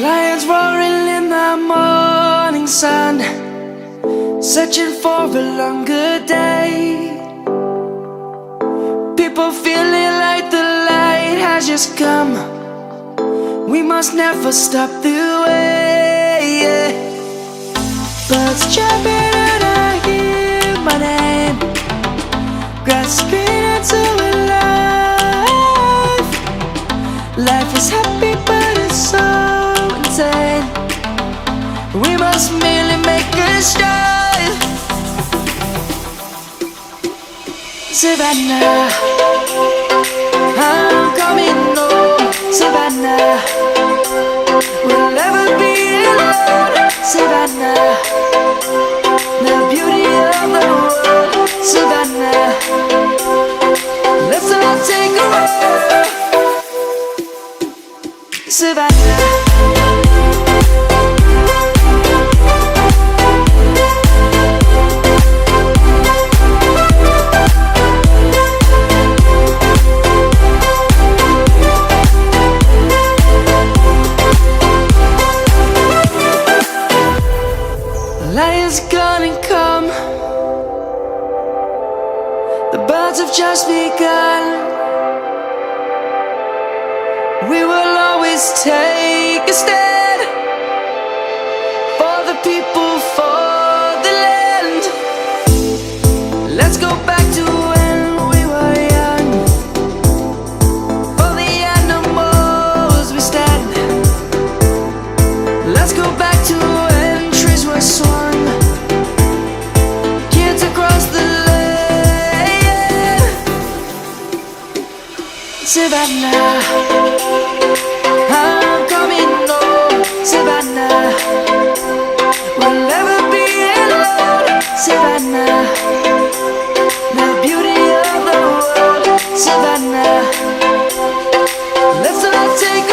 Lions roaring in the morning sun, searching for a longer day. People feeling like the light has just come. We must never stop the way. Birds chirping and I hear my name, grasping into a life. Life is happy but it's so insane. We must merely make a start. Savannah, I'm coming home. Savannah, we'll never be alone. Savannah, the beauty of the world. Savannah, let's all take a walk. Savannah. Lion's gonna come. The birds have just begun. We will always take a stand for the people, for the land. Let's go back to when we were young. For the animals we stand. Let's go back to when trees were swung, kids across the land. Savannah, I'm coming home. Savannah, we'll never be alone. Savannah, the beauty of the world. Savannah, let's all take